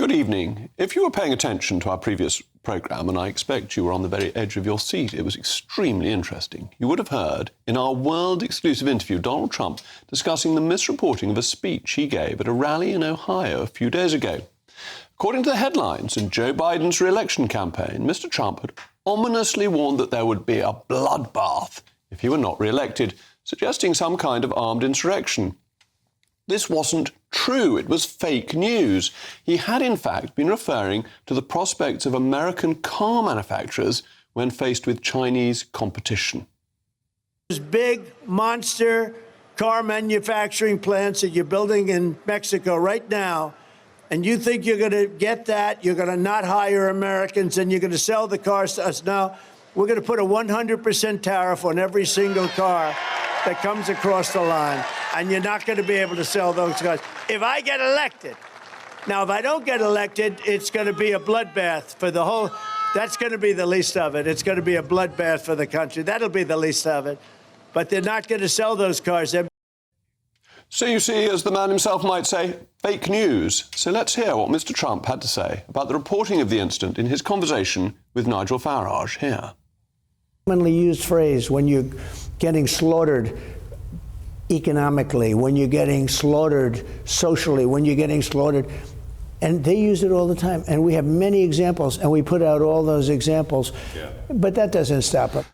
Good evening. If you were paying attention to our previous programme, and I expect you were on the very edge of your seat, it was extremely interesting, you would have heard in our world-exclusive interview Donald Trump discussing the misreporting of a speech he gave at a rally in Ohio a few days ago. According to the headlines in Joe Biden's re-election campaign, Mr. Trump had ominously warned that there would be a bloodbath if he were not re-elected, suggesting some kind of armed insurrection. This wasn't true. It was fake news. He had, in fact, been referring to the prospects of American car manufacturers when faced with Chinese competition. Those big monster car manufacturing plants that you're building in Mexico right now, and you think you're going to get that, you're going to not hire Americans, and you're going to sell the cars to us. Now, we're going to put a 100% tariff on every single car that comes across the line, and you're not going to be able to sell those cars. If I get elected, now, if I don't get elected, it's going to be a bloodbath for the whole, that's going to be the least of it. It's going to be a bloodbath for the country. That'll be the least of it. But they're not going to sell those cars. So you see, as the man himself might say, fake news. So let's hear what Mr. Trump had to say about the reporting of the incident in his conversation with Nigel Farage here. Commonly used phrase when you're getting slaughtered economically, when you're getting slaughtered socially, when you're getting slaughtered, and they use it all the time. And we have many examples, and we put out all those examples, but that doesn't stop it.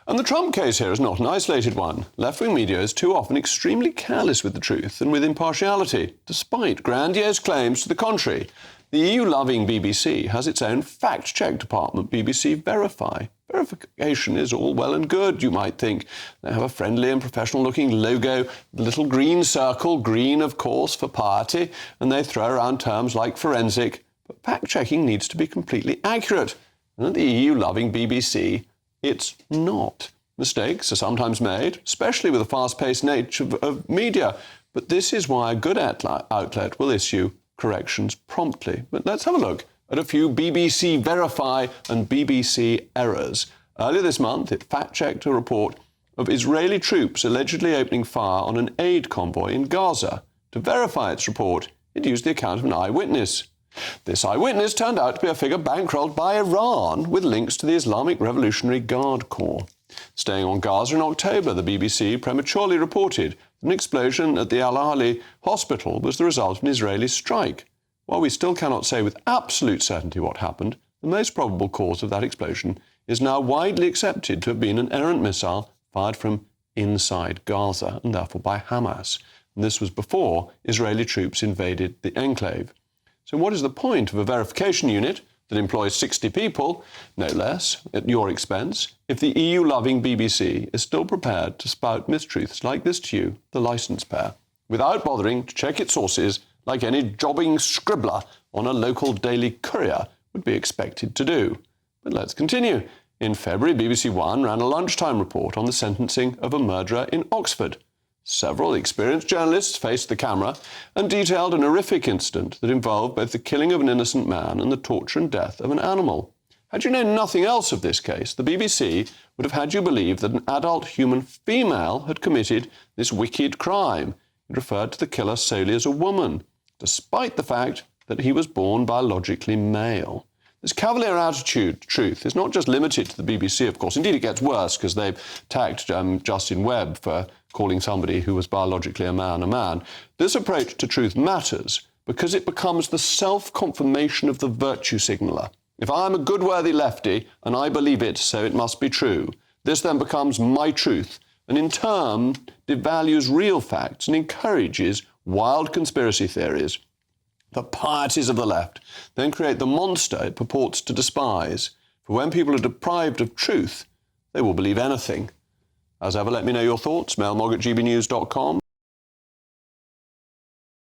And the Trump case here is not an isolated one. Left-wing media is too often extremely careless with the truth and with impartiality, despite grandiose claims to the contrary. The EU-loving BBC has its own fact-check department, BBC Verify. Verification is all well and good, you might think. They have a friendly and professional-looking logo, the little green circle, green, of course, for piety, and they throw around terms like forensic. But fact-checking needs to be completely accurate. And at the EU-loving BBC, it's not. Mistakes are sometimes made, especially with the fast-paced nature of media. But this is why a good outlet will issue corrections promptly. But let's have a look at a few BBC Verify and BBC errors. Earlier this month, it fact-checked a report of Israeli troops allegedly opening fire on an aid convoy in Gaza. To verify its report, it used the account of an eyewitness. This eyewitness turned out to be a figure bankrolled by Iran with links to the Islamic Revolutionary Guard Corps. Staying on Gaza in October, the BBC prematurely reported that an explosion at the Al-Ahli hospital was the result of an Israeli strike. While we still cannot say with absolute certainty what happened, the most probable cause of that explosion is now widely accepted to have been an errant missile fired from inside Gaza and therefore by Hamas. And this was before Israeli troops invaded the enclave. So what is the point of a verification unit that employs 60 people, no less, at your expense, if the EU-loving BBC is still prepared to spout mistruths like this to you, the licence pair, without bothering to check its sources like any jobbing scribbler on a local Daily Courier would be expected to do? But let's continue. In February, BBC One ran a lunchtime report on the sentencing of a murderer in Oxford. Several experienced journalists faced the camera and detailed an horrific incident that involved both the killing of an innocent man and the torture and death of an animal. Had you known nothing else of this case, the BBC would have had you believe that an adult human female had committed this wicked crime. It referred to the killer solely as a woman, despite the fact that he was born biologically male. This cavalier attitude to truth is not just limited to the BBC, of course. Indeed, it gets worse because they've tagged Justin Webb for calling somebody who was biologically a man. This approach to truth matters because it becomes the self-confirmation of the virtue signaller. If I'm a good, worthy lefty and I believe it, so it must be true, this then becomes my truth and in turn devalues real facts and encourages wild conspiracy theories. The pieties of the left then create the monster it purports to despise. For when people are deprived of truth, they will believe anything. As ever, let me know your thoughts, mailmog@gbnews.com.